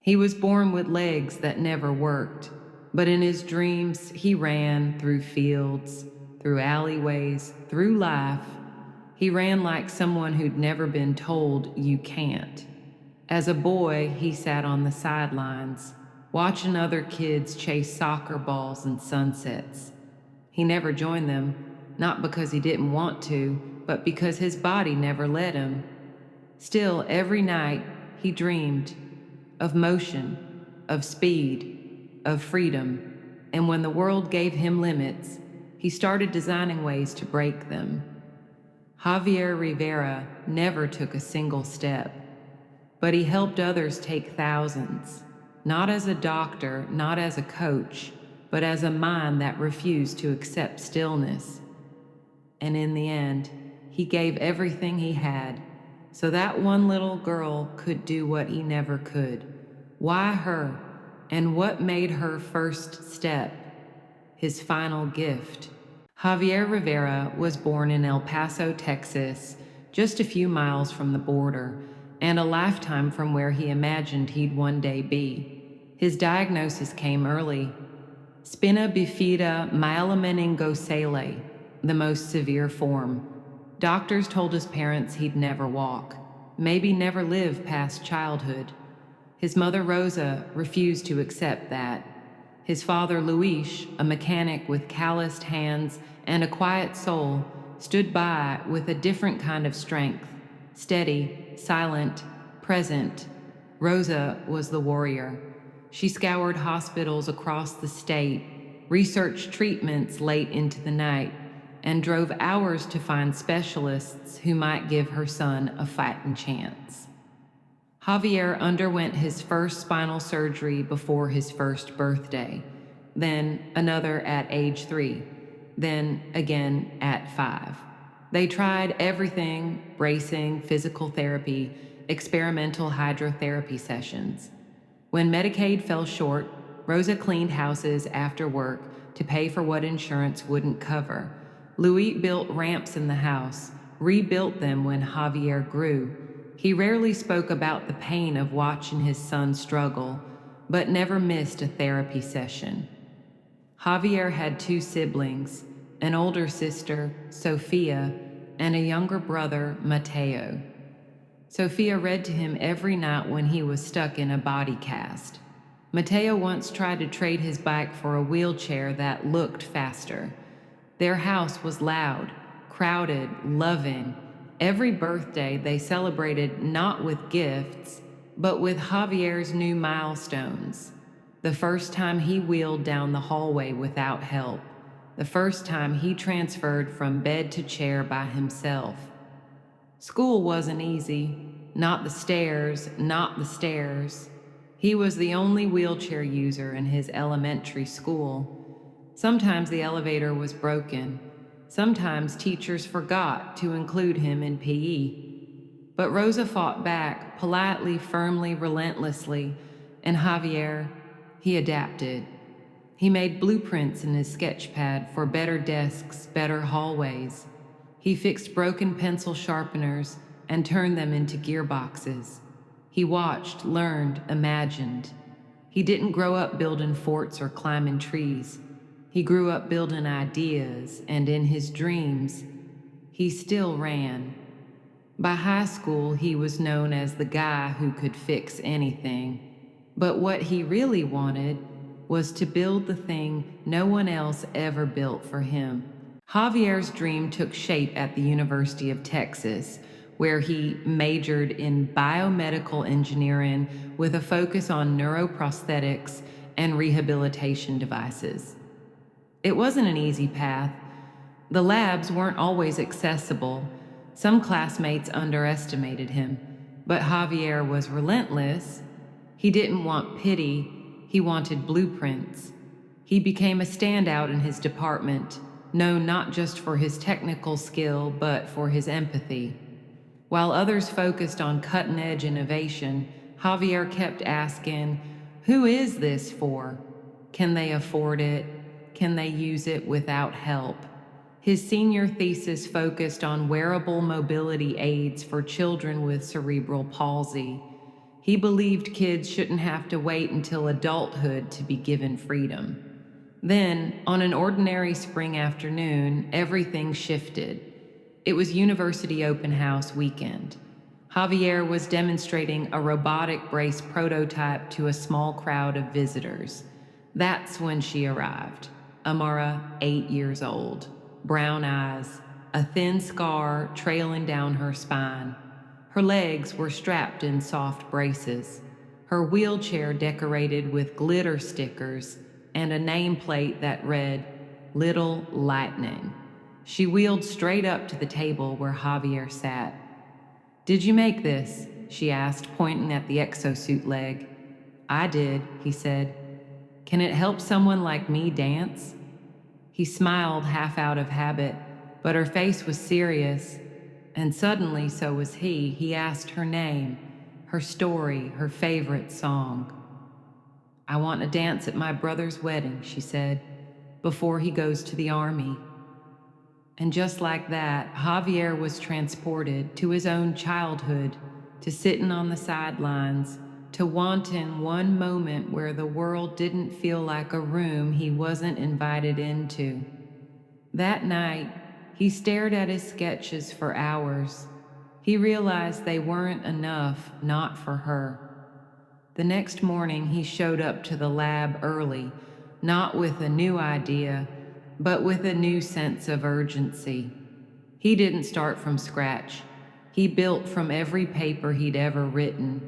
He was born with legs that never worked, but in his dreams he ran through fields, through alleyways, through life. He ran like someone who'd never been told you can't. As a boy, he sat on the sidelines, watching other kids chase soccer balls and sunsets. He never joined them, not because he didn't want to, but because his body never let him. Still, every night he dreamed of motion, of speed, of freedom, and when the world gave him limits, he started designing ways to break them. Javier Rivera never took a single step, but he helped others take thousands, not as a doctor, not as a coach, but as a mind that refused to accept stillness. And in the end, he gave everything he had so that one little girl could do what he never could. Why her? And what made her first step? His final gift. Javier Rivera was born in El Paso, Texas, just a few miles from the border, and a lifetime from where he imagined he'd one day be. His diagnosis came early. Spina bifida myelomeningocele, the most severe form. Doctors told his parents he'd never walk, maybe never live past childhood. His mother, Rosa, refused to accept that. His father, Luis, a mechanic with calloused hands and a quiet soul, stood by with a different kind of strength, steady, silent, present. Rosa was the warrior. She scoured hospitals across the state, researched treatments late into the night, and drove hours to find specialists who might give her son a fighting chance. Javier underwent his first spinal surgery before his first birthday, then another at age 3, then again at 5. They tried everything: bracing, physical therapy, experimental hydrotherapy sessions. When Medicaid fell short, Rosa cleaned houses after work to pay for what insurance wouldn't cover. Louis built ramps in the house, rebuilt them when Javier grew. He rarely spoke about the pain of watching his son struggle, but never missed a therapy session. Javier had 2 siblings, an older sister, Sophia, and a younger brother, Mateo. Sophia read to him every night when he was stuck in a body cast. Mateo once tried to trade his bike for a wheelchair that looked faster. Their house was loud, crowded, loving. Every birthday they celebrated not with gifts, but with Javier's new milestones. The first time he wheeled down the hallway without help. The first time he transferred from bed to chair by himself. School wasn't easy. Not the stairs, not the stairs. He was the only wheelchair user in his elementary school. Sometimes the elevator was broken. Sometimes teachers forgot to include him in PE. But Rosa fought back, politely, firmly, relentlessly, and Javier, he adapted. He made blueprints in his sketch pad for better desks, better hallways. He fixed broken pencil sharpeners and turned them into gearboxes. He watched, learned, imagined. He didn't grow up building forts or climbing trees. He grew up building ideas, and in his dreams, he still ran. By high school, he was known as the guy who could fix anything. But what he really wanted was to build the thing no one else ever built for him. Javier's dream took shape at the University of Texas, where he majored in biomedical engineering with a focus on neuroprosthetics and rehabilitation devices. It wasn't an easy path. The labs weren't always accessible. Some classmates underestimated him, but Javier was relentless. He didn't want pity, he wanted blueprints. He became a standout in his department, known not just for his technical skill, but for his empathy. While others focused on cutting-edge innovation, Javier kept asking, who is this for? Can they afford it? Can they use it without help? His senior thesis focused on wearable mobility aids for children with cerebral palsy. He believed kids shouldn't have to wait until adulthood to be given freedom. Then, on an ordinary spring afternoon, everything shifted. It was University Open House weekend. Javier was demonstrating a robotic brace prototype to a small crowd of visitors. That's when she arrived. Amara, 8 years old, brown eyes, a thin scar trailing down her spine. Her legs were strapped in soft braces, her wheelchair decorated with glitter stickers and a nameplate that read, Little Lightning. She wheeled straight up to the table where Javier sat. "Did you make this?" she asked, pointing at the exosuit leg. "I did," he said. "Can it help someone like me dance?" He smiled half out of habit, but her face was serious, and suddenly so was he. He asked her name, her story, her favorite song. "I want to dance at my brother's wedding," she said, "before he goes to the army." And just like that, Javier was transported to his own childhood, to sitting on the sidelines, to wanting one moment where the world didn't feel like a room he wasn't invited into. That night, he stared at his sketches for hours. He realized they weren't enough, not for her. The next morning, he showed up to the lab early, not with a new idea, but with a new sense of urgency. He didn't start from scratch. He built from every paper he'd ever written,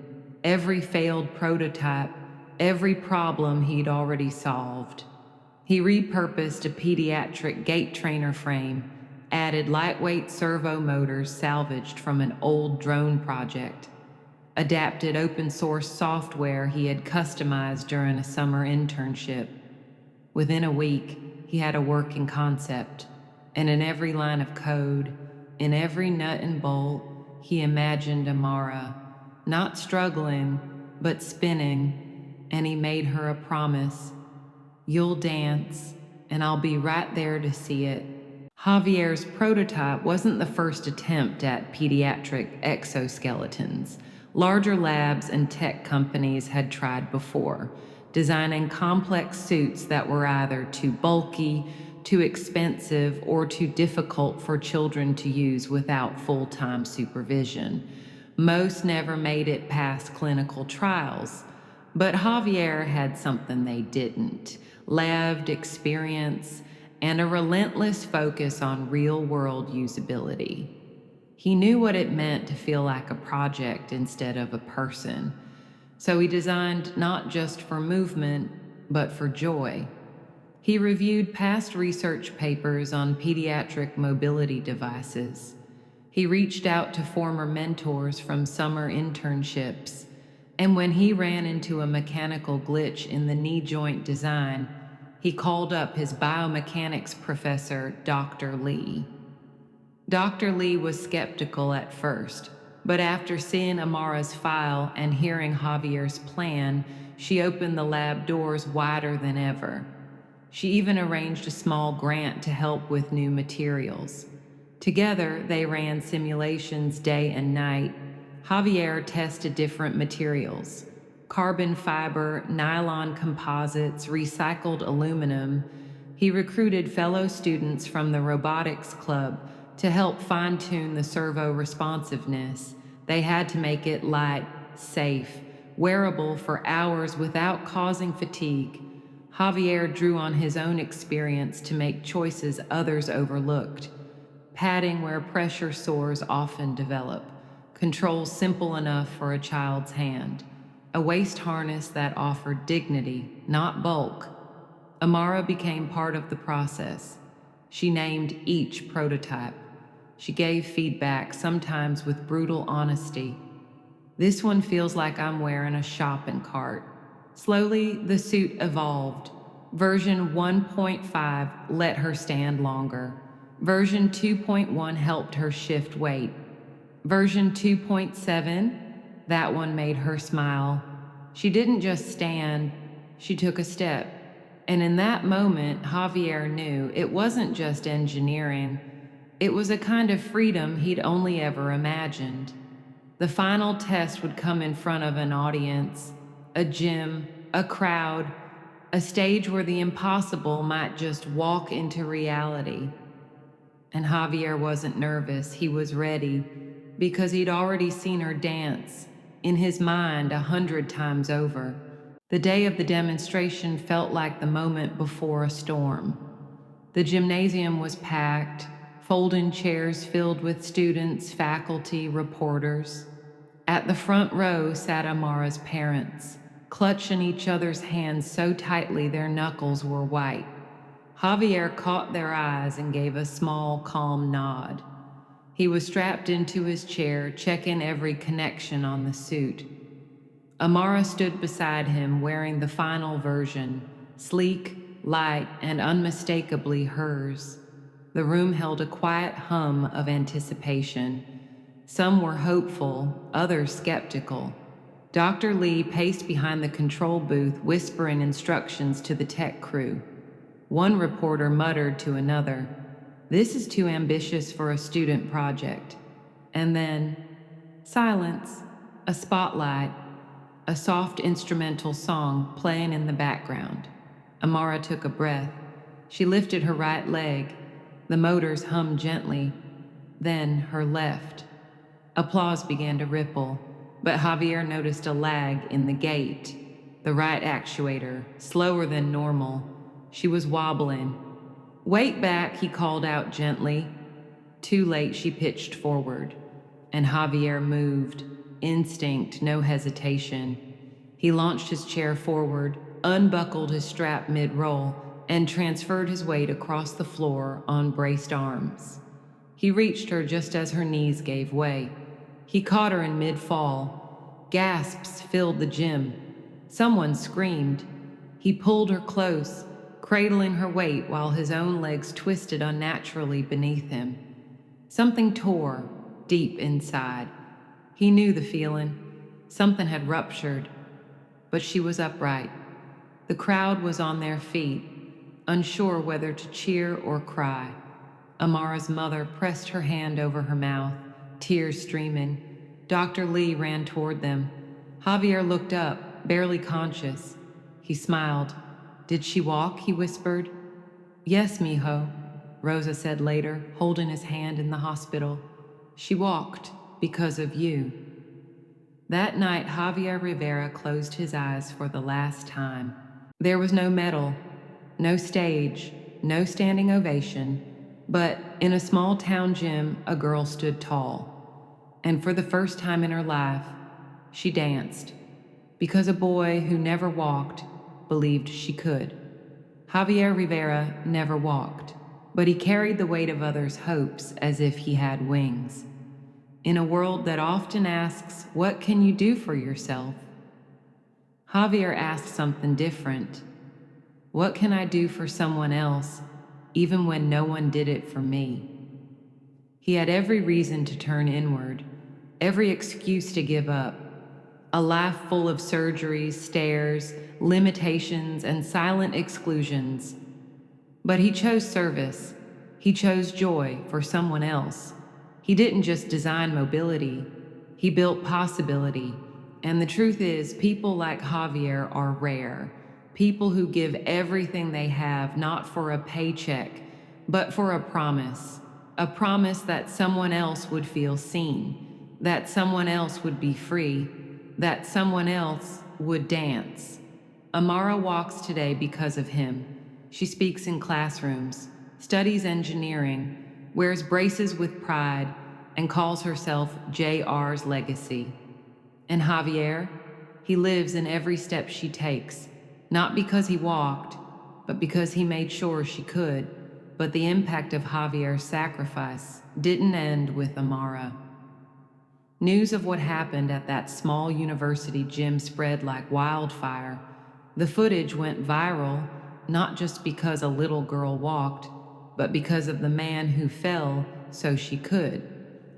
every failed prototype, every problem he'd already solved. He repurposed a pediatric gait trainer frame, added lightweight servo motors salvaged from an old drone project, adapted open source software he had customized during a summer internship. Within a week, he had a working concept, and in every line of code, in every nut and bolt, he imagined Amara, not struggling, but spinning, and he made her a promise. "You'll dance, and I'll be right there to see it." Javier's prototype wasn't the first attempt at pediatric exoskeletons. Larger labs and tech companies had tried before, designing complex suits that were either too bulky, too expensive, or too difficult for children to use without full-time supervision. Most never made it past clinical trials, but Javier had something they didn't: lived experience and a relentless focus on real-world usability. He knew what it meant to feel like a project instead of a person, so he designed not just for movement, but for joy. He reviewed past research papers on pediatric mobility devices. He reached out to former mentors from summer internships, and when he ran into a mechanical glitch in the knee joint design, he called up his biomechanics professor, Dr. Lee. Dr. Lee was skeptical at first, but after seeing Amara's file and hearing Javier's plan, she opened the lab doors wider than ever. She even arranged a small grant to help with new materials. Together, they ran simulations day and night. Javier tested different materials: carbon fiber, nylon composites, recycled aluminum. He recruited fellow students from the robotics club to help fine-tune the servo responsiveness. They had to make it light, safe, wearable for hours without causing fatigue. Javier drew on his own experience to make choices others overlooked: padding where pressure sores often develop, controls simple enough for a child's hand, a waist harness that offered dignity, not bulk. Amara became part of the process. She named each prototype. She gave feedback, sometimes with brutal honesty. "This one feels like I'm wearing a shopping cart." Slowly, the suit evolved. Version 1.5 let her stand longer. Version 2.1 helped her shift weight. Version 2.7, that one made her smile. She didn't just stand, she took a step. And in that moment, Javier knew it wasn't just engineering. It was a kind of freedom he'd only ever imagined. The final test would come in front of an audience, a gym, a crowd, a stage where the impossible might just walk into reality. And Javier wasn't nervous, he was ready, because he'd already seen her dance, in his mind 100 times over. The day of the demonstration felt like the moment before a storm. The gymnasium was packed, folding chairs filled with students, faculty, reporters. At the front row sat Amara's parents, clutching each other's hands so tightly their knuckles were white. Javier caught their eyes and gave a small, calm nod. He was strapped into his chair, checking every connection on the suit. Amara stood beside him, wearing the final version, sleek, light, and unmistakably hers. The room held a quiet hum of anticipation. Some were hopeful, others skeptical. Dr. Lee paced behind the control booth, whispering instructions to the tech crew. One reporter muttered to another, "This is too ambitious for a student project." And then, silence, a spotlight, a soft instrumental song playing in the background. Amara took a breath. She lifted her right leg. The motors hummed gently. Then her left. Applause began to ripple, but Javier noticed a lag in the gate. The right actuator, slower than normal. She was wobbling. "Wait back," he called out gently. Too late, she pitched forward, and Javier moved. Instinct, no hesitation. He launched his chair forward, unbuckled his strap mid-roll, and transferred his weight across the floor on braced arms. He reached her just as her knees gave way. He caught her in mid-fall. Gasps filled the gym. Someone screamed. He pulled her close, cradling her weight while his own legs twisted unnaturally beneath him. Something tore deep inside. He knew the feeling. Something had ruptured, but she was upright. The crowd was on their feet, unsure whether to cheer or cry. Amara's mother pressed her hand over her mouth, tears streaming. Dr. Lee ran toward them. Javier looked up, barely conscious. He smiled. "Did she walk?" he whispered. "Yes, mijo," Rosa said later, holding his hand in the hospital. "She walked because of you." That night, Javier Rivera closed his eyes for the last time. There was no medal, no stage, no standing ovation, but in a small town gym, a girl stood tall. And for the first time in her life, she danced, because a boy who never walked believed she could. Javier Rivera never walked, but he carried the weight of others' hopes as if he had wings. In a world that often asks, "What can you do for yourself?" Javier asked something different. "What can I do for someone else, even when no one did it for me?" He had every reason to turn inward, every excuse to give up. A life full of surgeries, stares, limitations, and silent exclusions. But he chose service. He chose joy for someone else. He didn't just design mobility, he built possibility. And the truth is, people like Javier are rare. People who give everything they have, not for a paycheck, but for a promise. A promise that someone else would feel seen, that someone else would be free, that someone else would dance. Amara walks today because of him. She speaks in classrooms, studies engineering, wears braces with pride, and calls herself JR's legacy. And Javier, he lives in every step she takes, not because he walked, but because he made sure she could. But the impact of Javier's sacrifice didn't end with Amara. News of what happened at that small university gym spread like wildfire. The footage went viral, not just because a little girl walked, but because of the man who fell so she could.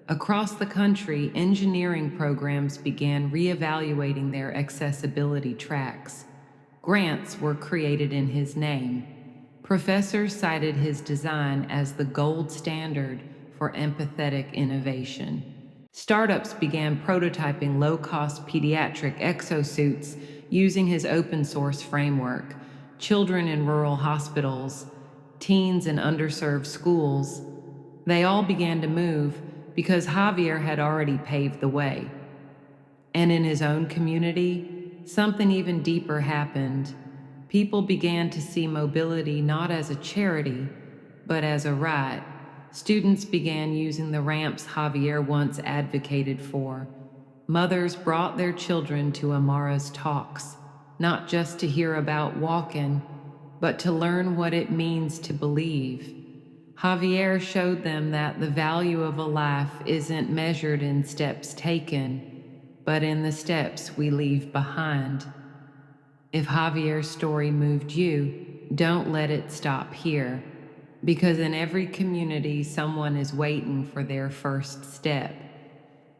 Across the country, engineering programs began reevaluating their accessibility tracks. Grants were created in his name. Professors cited his design as the gold standard for empathetic innovation. Startups began prototyping low-cost pediatric exosuits using his open-source framework. Children in rural hospitals, teens in underserved schools, they all began to move because Javier had already paved the way. And in his own community, something even deeper happened. People began to see mobility not as a charity, but as a right. Students began using the ramps Javier once advocated for. Mothers brought their children to Amara's talks, not just to hear about walking, but to learn what it means to believe. Javier showed them that the value of a life isn't measured in steps taken, but in the steps we leave behind. If Javier's story moved you, don't let it stop here, because in every community, someone is waiting for their first step,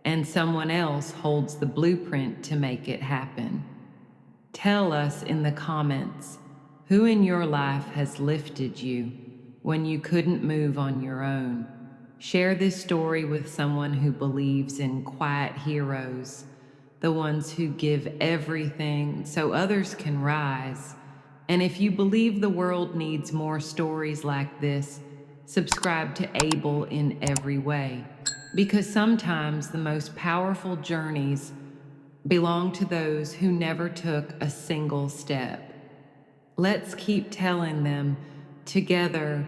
and someone else holds the blueprint to make it happen. Tell us in the comments who in your life has lifted you when you couldn't move on your own. Share this story with someone who believes in quiet heroes, the ones who give everything so others can rise. And if you believe the world needs more stories like this, subscribe to Able in every way. Because sometimes the most powerful journeys belong to those who never took a single step. Let's keep telling them together